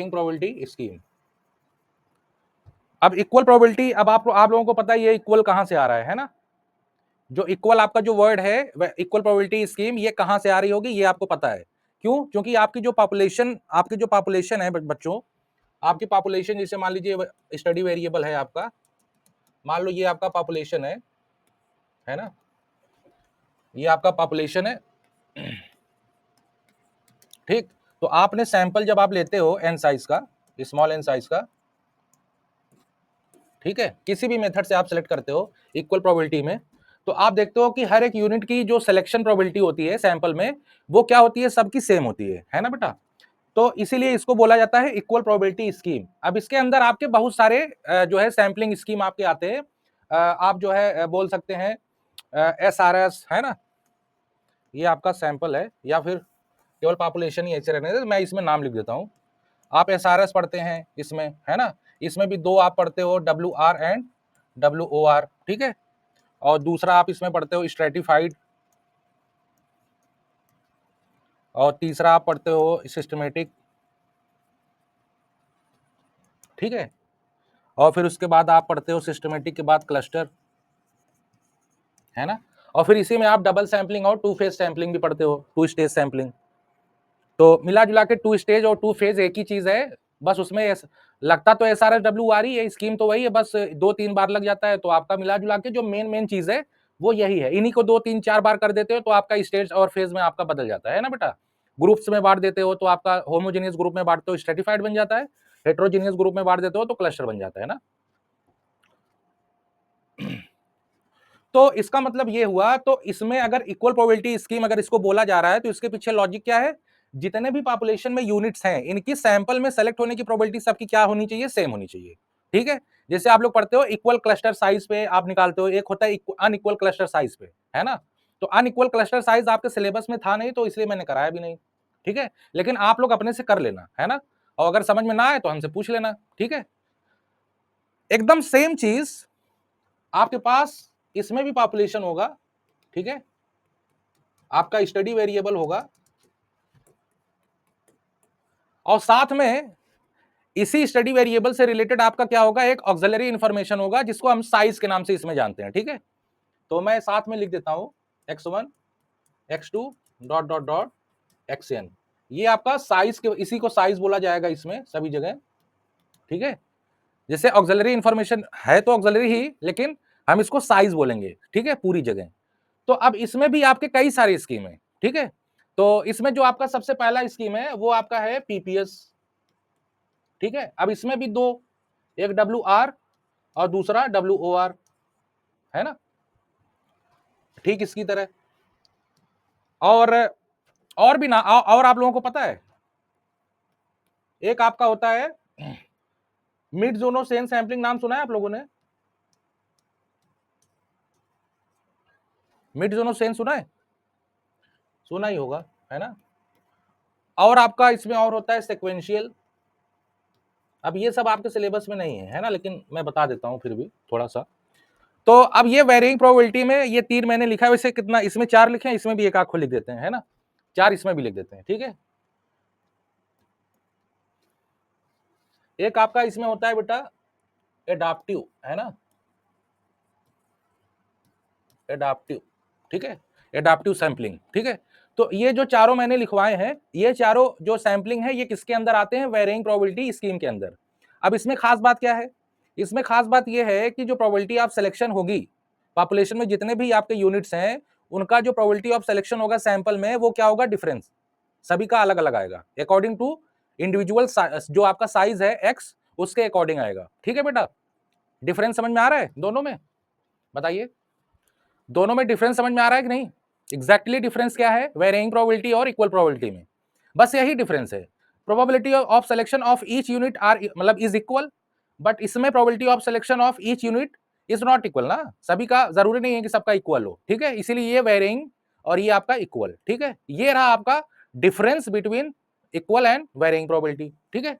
Probability scheme. अब equal probability, अब आप लोगों को पता है ये इक्वल कहां से आ रहा है ना? जो इक्वल आपका जो वर्ड है वह इक्वल प्रोबेबिलिटी स्कीम, ये कहां से आ रही होगी ये आपको पता है। क्यों? क्योंकि आपकी जो पॉपुलेशन है बच्चों, आपकी पॉपुलेशन जैसे मान लीजिए स्टडी वेरिएबल है आपका, मान लो ये आपका पॉपुलेशन है ना, ये आपका पॉपुलेशन है, ठीक। तो आपने सैंपल जब आप लेते हो एन साइज का, स्मॉल एन साइज का, ठीक है, किसी भी मेथड से आप सेलेक्ट करते हो इक्वल प्रोबेबिलिटी में, तो आप देखते हो कि हर एक यूनिट की जो सिलेक्शन प्रोबेबिलिटी होती है सैंपल में, वो क्या होती है, सबकी सेम होती है ना बेटा? तो इसीलिए इसको बोला जाता है इक्वल प्रोबेबिलिटी स्कीम। अब इसके अंदर आपके बहुत सारे जो है सैंपलिंग स्कीम आपके आते हैं। आप जो है बोल सकते हैं SRS, है ना, ये आपका सैंपल है, या फिर केवल पॉपुलेशन ही ऐसे रहने दे, मैं इसमें नाम लिख देता हूं। आप SRS पढ़ते हैं इसमें, है ना, इसमें भी दो आप पढ़ते हो, WR एंड WOR, ठीक है। और दूसरा आप इसमें पढ़ते हो स्ट्रेटिफाइड, और तीसरा आप पढ़ते हो सिस्टमेटिक, ठीक है। और फिर उसके बाद आप पढ़ते हो सिस्टमेटिक के बाद क्लस्टर, है ना। और फिर इसी में आप डबल सैंपलिंग और टू फेज सैंपलिंग भी पढ़ते हो, टू स्टेज सैंपलिंग। तो मिला जुला के टू स्टेज और टू फेज एक ही चीज है, बस उसमें लगता तो SRS WR ही है, स्कीम तो वही है, बस 2-3 बार लग जाता है। तो आपका मिला जुला के जो मेन चीज है वो यही है। इन्हीं को 2-3-4 बार कर देते हो तो आपका स्टेज और फेज में आपका बदल जाता है ना बेटा। ग्रुप्स में बांट देते हो तो आपका होमोजेनियस ग्रुप में बांटते हो स्ट्रेटिफाइड बन जाता है, हेट्रोजेनियस ग्रुप में बांट देते हो तो क्लस्टर बन जाता है ना। तो इसका मतलब ये हुआ, तो इसमें अगर इक्वल प्रोबेबिलिटी स्कीम अगर इसको बोला जा रहा है तो इसके पीछे लॉजिक क्या है, जितने भी पॉपुलेशन में यूनिट्स हैं इनकी सैंपल में सेलेक्ट होने की प्रोबेबिलिटी सबकी क्या होनी चाहिए, सेम होनी चाहिए, ठीक है। जैसे आप लोग पढ़ते हो इक्वल क्लस्टर साइज पे आप निकालते हो, एक होता है अनइक्वल क्लस्टर साइज पे, है ना। तो अनइक्वल क्लस्टर साइज आपके सिलेबस में था नहीं, तो इसलिए मैंने कराया भी नहीं, ठीक है। लेकिन आप लोग अपने से कर लेना, है ना, और अगर समझ में ना आए तो हमसे पूछ लेना, ठीक है। एकदम सेम चीज आपके पास इसमें भी पॉपुलेशन होगा, ठीक है, आपका स्टडी वेरिएबल होगा, और साथ में इसी स्टडी वेरिएबल से रिलेटेड आपका क्या होगा, एक ऑक्सिलरी इंफॉर्मेशन होगा जिसको हम साइज के नाम से इसमें जानते हैं, ठीक है। तो मैं साथ में लिख देता हूं x1 x2 dot dot dot xn, ये आपका साइज के, इसी को साइज बोला जाएगा इसमें सभी जगह, ठीक है। जैसे ऑक्सिलरी इंफॉर्मेशन है तो ऑक्सिलरी ही, लेकिन हम इसको साइज बोलेंगे, ठीक है, पूरी जगह। तो अब इसमें भी आपके कई सारी स्कीम है, ठीक है। तो इसमें जो आपका सबसे पहला स्कीम है वो आपका है PPS, ठीक है। अब इसमें भी दो, एक WR और दूसरा WOR, है ना, ठीक इसकी तरह। और भी ना, और आप लोगों को पता है एक आपका होता है मिड जोनो सेन सैंपलिंग, नाम सुना है आप लोगों ने? मिड जोनो सेन सुना है? सुना ही होगा, है ना। और आपका इसमें और होता है सिक्वेंशियल। अब ये सब आपके सिलेबस में नहीं है ना, लेकिन मैं बता देता हूं फिर भी थोड़ा सा। तो अब ये वेरिंग प्रोबेबिलिटी में ये 3 मैंने लिखा है, वैसे कितना इसमें 4 लिखे हैं, इसमें भी एक आंख को लिख देते हैं, है ना, 4 इसमें भी लिख देते हैं, ठीक है। एक आपका इसमें होता है बेटा एडाप्टिव, है ना, एडाप्टिव, ठीक है, एडाप्टिव सैंपलिंग, ठीक है। तो ये जो चारों मैंने लिखवाए हैं, ये चारों जो सैंपलिंग है ये किसके अंदर आते हैं, वेरिंग प्रोबेबिलिटी स्कीम के अंदर। अब इसमें खास बात क्या है, इसमें खास बात ये है कि जो प्रोबेबिलिटी ऑफ सिलेक्शन होगी पॉपुलेशन में जितने भी आपके यूनिट्स हैं, उनका जो प्रोबेबिलिटी ऑफ सिलेक्शन होगा सैंपल में, वो क्या होगा, डिफरेंस सभी का अलग अलग आएगा, अकॉर्डिंग टू इंडिविजुअल जो आपका साइज है एक्स, उसके अकॉर्डिंग आएगा, ठीक है बेटा। डिफरेंस समझ में आ रहा है दोनों में? बताइए, दोनों में डिफरेंस समझ में आ रहा है कि नहीं? एग्जैक्टली डिफरेंस क्या है वेरिंग प्रोबेबिलिटी और इक्वल प्रोबेबिलिटी में? बस यही डिफरेंस है। Probability of selection of each unit are मतलब इज इक्वल, बट इसमें probability of selection of each unit is not equal ना, सभी का जरूरी नहीं है कि सबका इक्वल हो, ठीक है। इसीलिए ये वेरिंग और ये आपका इक्वल, ठीक है। ये रहा आपका difference between equal and varying probability, ठीक है।